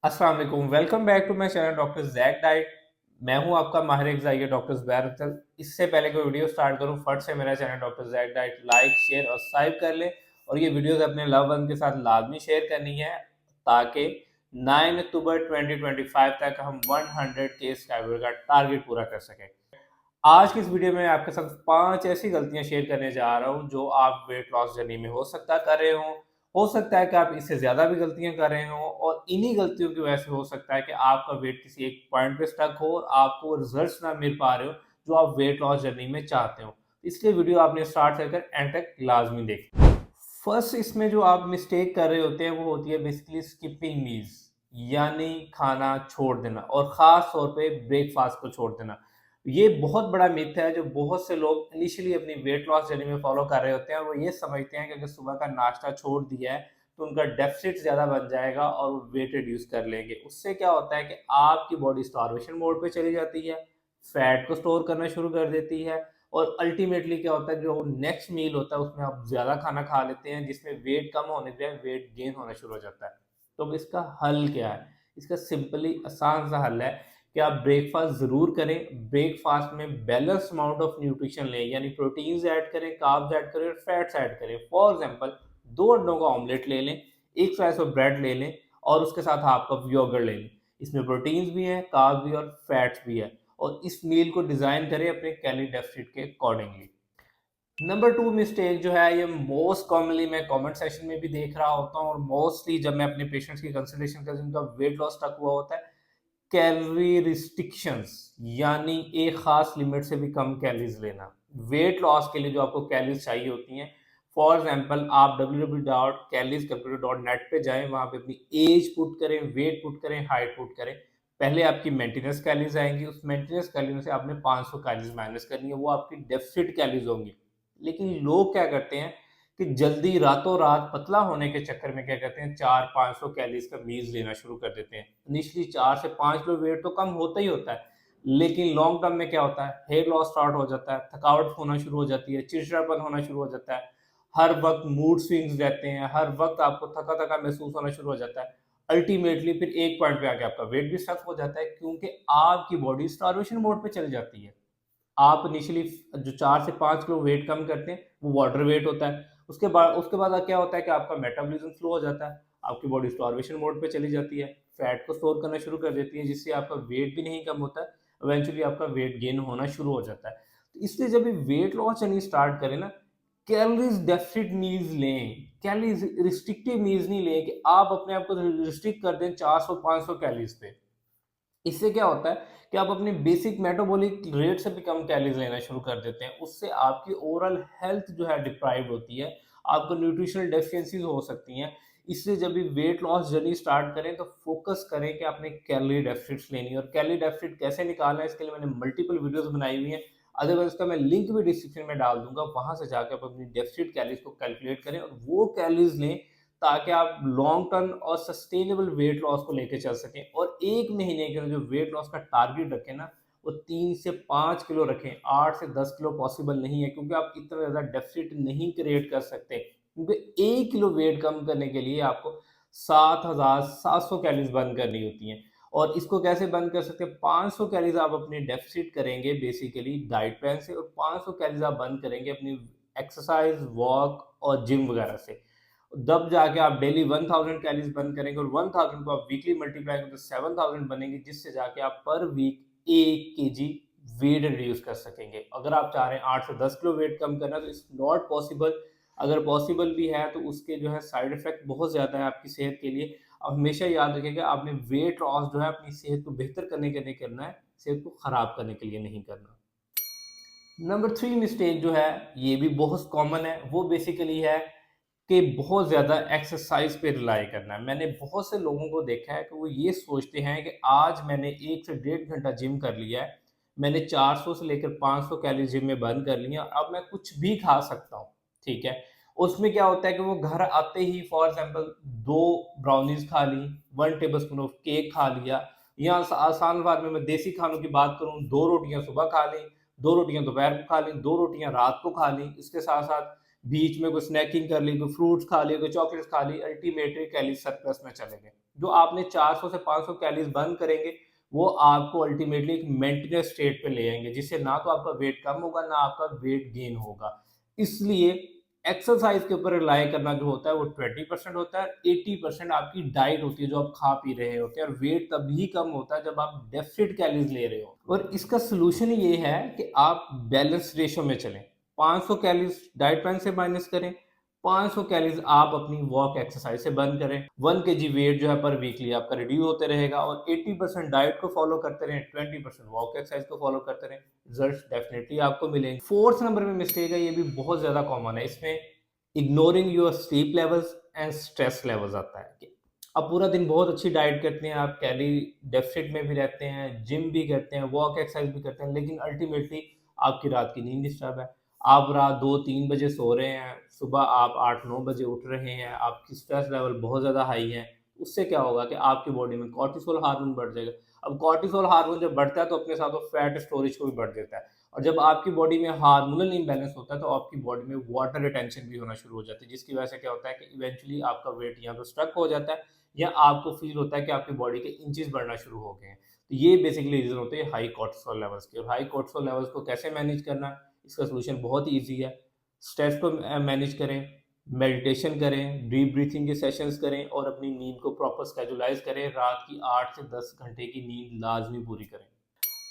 अस्सलाम वालेकुम, welcome back to my channel doctor Jack diet. मैं हूं आपका माहिर ग़िज़ाई डॉक्टर ज़ुबैर अख्तर। इससे पहले कोई वीडियो स्टार्ट करूं, फट से मेरा channel doctor Jack diet like, share और सब्सक्राइब कर लें और ये वीडियोस अपने लव वन के साथ लाजमी शेयर करनी है ताकि 9 अक्टूबर 2025 तक हम 100 के सब्सक्राइबर का टारगेट पूरा कर सकें। आज की इस वीडियो में आपके साथ 5 ऐसी गलतियां शेयर करने जा रहा हूं जो आप वेट लॉस जर्नी में हो सकता कर रहे हो सकता है कि आप इससे ज़्यादा भी गलतियां कर रहे हो और इन्हीं गलतियों की वजह से हो सकता है कि आपका वेट किसी एक पॉइंट पे स्टक हो और आपको वो रिजल्ट्स ना मिल पा रहे हो जो आप वेट लॉस जर्नी में चाहते हो। इसलिए वीडियो आपने स्टार्ट कर एंड तक लाजमी देखना। फर्स्ट इसमें जो आप मिस्टेक कर रहे होते हैं वो होती है बेसिकली स्किपिंग मील्स, यानी खाना छोड़ देना और ख़ास तौर पे ब्रेकफास्ट को छोड़ देना। ये बहुत बड़ा मिथ है जो बहुत से लोग इनिशियली अपनी वेट लॉस जर्नी में फॉलो कर रहे होते हैं। वो ये समझते हैं कि अगर सुबह का नाश्ता छोड़ दिया है तो उनका डेफिसिट ज़्यादा बन जाएगा और वो वेट रिड्यूस कर लेंगे। उससे क्या होता है कि आपकी बॉडी स्टार्वेशन मोड पे चली जाती है, फैट को स्टोर करना शुरू कर देती है और अल्टीमेटली क्या होता है जो नेक्स्ट मील होता है उसमें आप ज़्यादा खाना खा लेते हैं जिसमें वेट कम होने पे वेट गेन होना शुरू हो जाता है। तो अब इसका हल क्या है? इसका सिंपली आसान सा हल है कि आप ब्रेकफास्ट ज़रूर करें। ब्रेकफास्ट में बैलेंस अमाउंट ऑफ न्यूट्रिशन लें, यानी प्रोटीन्स ऐड करें, कार्ब्स ऐड करें और फैट्स ऐड करें। फॉर एग्जांपल 2 अंडों का ऑमलेट ले लें, 1 स्लाइस ऑफ ब्रेड ले लें और उसके साथ हाफ कप योगर्ट ले लें। इसमें प्रोटीन्स भी हैं, कार्ब्स भी और फैट्स भी है और इस मील को डिज़ाइन करें अपने कैलोरी डेफिसिट के अकॉर्डिंगली। नंबर 2 मिस्टेक जो है ये मोस्ट कॉमनली मैं कमेंट सेक्शन में भी देख रहा होता हूँ और मोस्टली जब मैं अपने पेशेंट्स की कंसल्टेशन करता हूँ जिनका वेट लॉस तक हुआ होता है, कैलोरी रिस्ट्रिक्शंस, यानी एक खास लिमिट से भी कम कैलोरीज लेना। वेट लॉस के लिए जो आपको कैलोरीज चाहिए होती हैं, फॉर एग्जांपल आप www.calories calculator.net पे जाएं, वहां पे अपनी एज पुट करें, वेट पुट करें, हाइट पुट करें। पहले आपकी मेंटेनेंस कैलोरीज आएंगी, उस मेंटेनेंस कैलोरी से आपने 500 कैलोरीज माइनस करनी है, वो आपकी डेफिसिट कैलोरीज होंगी। लेकिन लोग क्या करते हैं कि जल्दी रातों रात पतला होने के चक्कर में क्या करते हैं 400-500 कैलोरीज का मील्स लेना शुरू कर देते हैं। इनिशियली 4 से 5 किलो वेट तो कम होता ही होता है, लेकिन लॉन्ग टर्म में क्या होता है हेयर लॉस स्टार्ट हो जाता है, थकावट होना शुरू हो जाती है, चिड़चिड़ापन होना शुरू हो जाता है, हर वक्त मूड स्विंग्स रहते हैं, हर वक्त आपको थका थका महसूस होना शुरू हो जाता है। अल्टीमेटली फिर एक पॉइंट पे आके आपका वेट भी स्टक हो जाता है क्योंकि आपकी बॉडी स्टार्वेशन मोड पे चली जाती है। आप इनिशियली जो 4 से 5 किलो वेट कम करते हैं, वो वाटर वेट होता है। उसके बाद क्या होता है कि आपका मेटाबॉलिज्म स्लो हो जाता है, आपकी बॉडी स्टार्वेशन मोड पे चली जाती है, फैट को स्टोर करना शुरू कर देती है, जिससे आपका वेट भी नहीं कम होता है, इवेंचुअली आपका वेट गेन होना शुरू हो जाता है। तो इसलिए जब भी वेट लॉस जर्नी स्टार्ट करें ना, कैलोरीज़ डेफिसिट मील्स लें, कैलोरीज़ रिस्ट्रिक्टिव मील्स नहीं लें कि आप अपने आप को रिस्ट्रिक्ट कर दें 400-500 कैलोरीज़ पे। इससे क्या होता है कि आप अपने बेसिक मेटाबॉलिक रेट से भी कम कैलोरीज लेना शुरू कर देते हैं। उससे आपकी ओवरऑल हेल्थ जो है डिप्राइव्ड होती है, आपको न्यूट्रिशनल डेफिशिएंसीज हो सकती हैं। इसलिए जब भी वेट लॉस जर्नी स्टार्ट करें तो फोकस करें कि आपने कैलोरी डेफिसिट्स लेनी है और कैलोरी डेफिसिट कैसे निकालना है इसके लिए मैंने मल्टीपल वीडियोस बनाई हुई हैं। अदरवाइज उसका मैं लिंक भी डिस्क्रिप्शन में डाल दूंगा, वहां से जाकर आप अपनी डेफिसिट कैलोरीज को कैलकुलेट करें और वो कैलोरीज लें ताकि आप लॉन्ग टर्म और सस्टेनेबल वेट लॉस को लेके चल सकें और 1 महीने के अंदर जो वेट लॉस का टारगेट रखें ना, वो 3 से 5 किलो रखें, 8 से 10 किलो पॉसिबल नहीं है क्योंकि आप इतना ज़्यादा डेफ़िसिट नहीं क्रिएट कर सकते। क्योंकि 1 किलो वेट कम करने के लिए आपको 7700 कैलोरीज़ बर्न करनी होती हैं और इसको कैसे बर्न कर सकते हैं, 500 कैलोरीज़ आप अपनी डेफ़िसिट करेंगे बेसिकली डाइट प्लान से और 500 कैलोरीज़ आप बर्न करेंगे अपनी एक्सरसाइज़, वॉक और जिम वगैरह से। तब जाके आप डेली 1000 कैलोरीज बर्न करेंगे और 1000 को आप वीकली मल्टीप्लाई करें तो 7000 बनेंगे, जिससे जाके आप पर वीक 1 केजी वेट रिड्यूस कर सकेंगे। अगर आप चाह रहे हैं 8 से 10 किलो वेट कम करना तो इट्स नॉट पॉसिबल। अगर पॉसिबल भी है तो उसके जो है साइड इफेक्ट बहुत ज़्यादा है आपकी सेहत के लिए। अब हमेशा याद रखिएगा आपने वेट लॉस जो है अपनी सेहत को बेहतर करने के लिए करना है, सेहत को ख़राब करने के लिए नहीं करना। नंबर 3 मिस्टेक जो है ये भी बहुत कॉमन है, वो बेसिकली है कि बहुत ज़्यादा एक्सरसाइज पे रिलाई करना है। मैंने बहुत से लोगों को देखा है कि वो ये सोचते हैं कि आज मैंने 1 से डेढ़ घंटा जिम कर लिया है, मैंने 400 से लेकर 500 कैलोरी जिम में बर्न कर ली है, अब मैं कुछ भी खा सकता हूँ, ठीक है? उसमें क्या होता है कि वो घर आते ही फॉर एग्ज़ाम्पल 2 ब्राउनीज़ खा ली, 1 टेबलस्पून ऑफ केक खा लिया या आसान भाषा में मैं देसी खानों की बात करूँ, 2 रोटियाँ सुबह खा ली, 2 रोटियाँ दोपहर को खा ली, 2 रोटियाँ रात को खा ली। इसके साथ-साथ बीच में कोई स्नैकिंग कर ली, कोई फ्रूट्स खा लिए, कोई चॉकलेट्स खा ली, अल्टीमेटली कैलोरी सरप्लस में चले गए। जो आपने 400 से 500 कैलोरीज़ बर्न करेंगे, वो आपको अल्टीमेटली एक मेंटेनेंस स्टेट पे ले आएँगे, जिससे ना तो आपका वेट कम होगा, ना आपका वेट गेन होगा। इसलिए एक्सरसाइज़ के ऊपर रिलाय करना जो होता है वो 20% होता है, 80% आपकी डाइट होती है जो आप खा पी रहे होते हैं, और वेट तभी कम होता है जब आप डेफ़िसिट कैलोरीज़ ले रहे हो। और इसका सॉल्यूशन ये है कि आप बैलेंस रेशियो में चलें। 500 कैलोरीज़ डाइट प्लान से माइनस करें, 500 कैलोरीज़ आप अपनी वॉक एक्सरसाइज से बर्न करें। 1 केजी वेट जो है पर वीकली आपका रिड्यूस होते रहेगा, और 80% डाइट को फॉलो करते रहें, 20% वॉक एक्सरसाइज को फॉलो करते रहें, रिजल्ट्स डेफिनिटली आपको मिलेंगे। फोर्थ नंबर पे मिस्टेक है, ये भी बहुत ज़्यादा कॉमन है, इसमें ignoring your sleep levels and stress levels आता है कि आप पूरा दिन बहुत अच्छी डाइट करते हैं, आप कैलोरी डेफिसिट में भी रहते हैं, जिम भी करते हैं, वॉक एक्सरसाइज भी करते हैं, लेकिन अल्टीमेटली आपकी रात की नींद डिस्टर्ब है। आप रात 2-3 बजे सो रहे हैं, सुबह आप 8-9 बजे उठ रहे हैं, आपकी स्ट्रेस लेवल बहुत ज़्यादा हाई है। उससे क्या होगा कि आपकी बॉडी में कॉर्टिसोल हार्मोन बढ़ जाएगा। अब कॉर्टिसोल हार्मोन जब बढ़ता है तो अपने साथ वो फैट स्टोरेज को भी बढ़ देता है, और जब आपकी बॉडी में हार्मोनल इम्बैलेंस होता है तो आपकी बॉडी में वाटर रिटेंशन भी होना शुरू हो जाती है, जिसकी वजह से क्या होता है कि इवेंचुअली आपका वेट या तो स्ट्रक हो जाता है, या आपको फील होता है कि आपकी बॉडी के इंचेस बढ़ना शुरू हो गए हैं। तो ये बेसिकली रीज़न होते हैं हाई कॉर्टिसोल लेवल्स के। और हाई कॉर्टिसोल लेवल्स को कैसे मैनेज करना है, इसका सॉल्यूशन बहुत ईज़ी है। स्ट्रेस को मैनेज करें, मेडिटेशन करें, डीप ब्रीथिंग के सेशंस करें, और अपनी नींद को प्रॉपर शेड्यूलाइज़ करें। रात की 8 से 10 घंटे की नींद लाज़मी पूरी करें।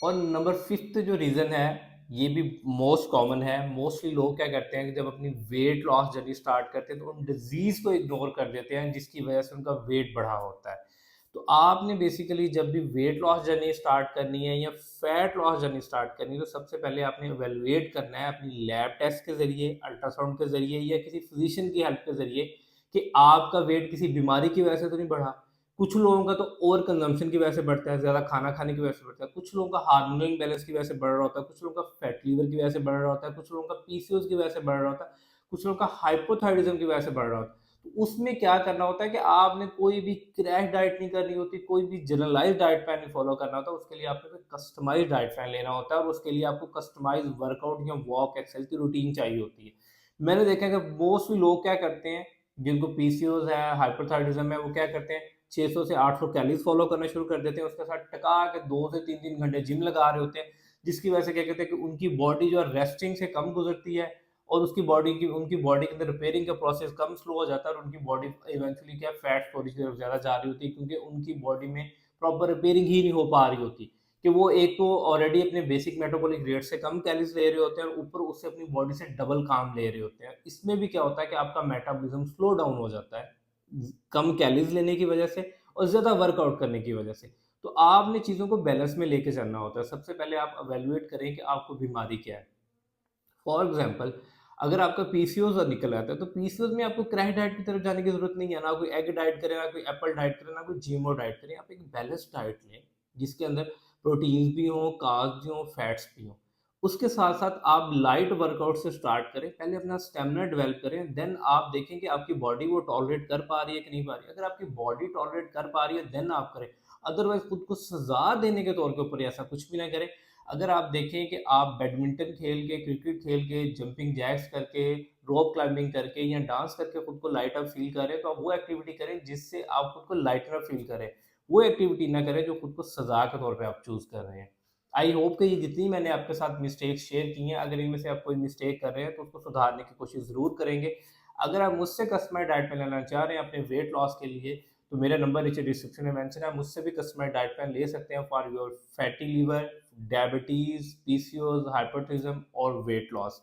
और नंबर 5th जो रीज़न है, ये भी मोस्ट कॉमन है। मोस्टली लोग क्या करते हैं कि जब अपनी वेट लॉस जर्नी स्टार्ट करते हैं तो उन डिज़ीज़ को इग्नोर कर देते हैं, जिसकी वजह से उनका वेट बढ़ा होता है। तो आपने बेसिकली जब भी वेट लॉस जर्नी स्टार्ट करनी है या फैट लॉस जर्नी स्टार्ट करनी है, तो सबसे पहले आपने इवैल्यूएट करना है अपनी लैब टेस्ट के ज़रिए, अल्ट्रासाउंड के ज़रिए, या किसी फिज़िशियन की हेल्प के ज़रिए, कि आपका वेट किसी बीमारी की वजह से तो नहीं बढ़ा। कुछ लोगों का तो ओवर कंजम्पशन की वजह से बढ़ता है, ज़्यादा खाना खाने की वजह से बढ़ता है। कुछ लोगों का हार्मोनल इम्बैलेंस की वजह से बढ़ रहा होता है, कुछ लोगों का फैटी लिवर की वजह से बढ़ रहा होता है, कुछ लोगों का पीसीओएस की वजह से बढ़ रहा होता है, कुछ लोगों का हाइपोथायरायडिज्म की वजह से बढ़ रहा होता है। तो उसमें क्या करना होता है कि आपने कोई भी क्रैश डाइट नहीं करनी होती, कोई भी जनरलाइज़्ड डाइट प्लान नहीं फॉलो करना होता, उसके लिए आपको कोई कस्टमाइज़्ड डाइट प्लान लेना होता है, और उसके लिए आपको कस्टमाइज़्ड वर्कआउट या वॉक एक्सरसाइज की रूटीन चाहिए होती है। मैंने देखा है कि मोस्टली लोग क्या करते हैं, जिनको पीसीओएस है, हाइपोथायरायडिज्म है, वो क्या करते हैं, 600 से 800 कैलोरीज़ फॉलो करना शुरू कर देते हैं, उसके साथ टका के 2 से 3-3 घंटे जिम लगा रहे होते हैं, जिसकी वजह से क्या कहते हैं कि उनकी बॉडी जो है रेस्टिंग से कम गुज़रती है, और उनकी बॉडी के अंदर रिपेयरिंग का प्रोसेस कम स्लो हो जाता है, और उनकी बॉडी इवेंचुअली क्या फैट स्टोरेज की तरफ ज़्यादा जा रही होती है, क्योंकि उनकी बॉडी में प्रॉपर रिपेयरिंग ही नहीं हो पा रही होती, कि वो एक तो ऑलरेडी अपने बेसिक मेटाबॉलिक रेट से कम कैलोरीज़ ले रहे होते हैं, और ऊपर उससे अपनी बॉडी से डबल काम ले रहे होते हैं। इसमें भी क्या होता है कि आपका मेटाबॉलिज्म स्लो डाउन हो जाता है, कम कैलोरीज़ लेने की वजह से और ज़्यादा वर्कआउट करने की वजह से। तो आपने चीज़ों को बैलेंस में लेके चलना होता है। सबसे पहले आप इवैल्यूएट करें कि आपको बीमारी क्या है। फॉर एग्ज़ाम्पल, अगर आपका पीसीओएस निकल आता है, तो पीसीओएस में आपको क्रैश डाइट की तरफ जाने की ज़रूरत नहीं है। ना कोई एग डाइट करें, ना कोई एप्पल डाइट करें, ना कोई जीएमओ डाइट करें। आप एक बैलेंस्ड डाइट लें, जिसके अंदर प्रोटीन्स भी हों, कार्ब्स भी हों, फैट्स भी हों। उसके साथ-साथ आप लाइट वर्कआउट से स्टार्ट करें। पहले अपना स्टैमिना डेवलप करें, देन आप देखें कि आपकी बॉडी वो टॉलरेट कर पा रही है कि नहीं पा रही है। अगर आपकी बॉडी टॉलरेट कर पा रही है, देन आप करें। अदरवाइज़ खुद को सज़ा देने के तौर के ऊपर ऐसा कुछ भी ना करें। अगर आप देखें कि आप बैडमिंटन खेल के, क्रिकेट खेल के, जंपिंग जैक्स करके, रॉप क्लाइंबिंग करके या डांस करके खुद को लाइट अप फ़ील कर रहे हैं, तो आप वो एक्टिविटी करें जिससे आप खुद को लाइटर अप फ़ील करें। वो एक्टिविटी ना करें जो खुद को सज़ा के तौर पे आप चूज़ कर रहे हैं। आई होप कि ये जितनी मैंने आपके साथ मिस्टेक्स शेयर की हैं, अगर इनमें से आप कोई मिस्टेक कर रहे हैं, तो उसको सुधारने की कोशिश ज़रूर करेंगे। अगर आप मुझसे कस्टमाइज़्ड डाइट प्लान लेना चाह रहे हैं अपने वेट लॉस के लिए, तो मेरा नंबर नीचे डिस्क्रिप्शन में मेंशन है, मुझसे भी कस्टमाइज़्ड डाइट प्लान ले सकते हैं for your fatty liver, diabetes, PCOS, hypertension और वेट लॉस।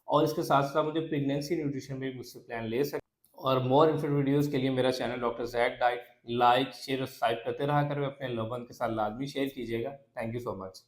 और इसके साथ-साथ मुझे प्रेगनेंसी न्यूट्रिशन में भी मुझसे प्लान ले सकते हैं। और मोर इन्फो वीडियोज़ के लिए मेरा channel doctor Zack diet like, share और सब्सक्राइब करते रहा करें। अपने लव वन के साथ लाज़मी शेयर कीजिएगा। Thank you so much.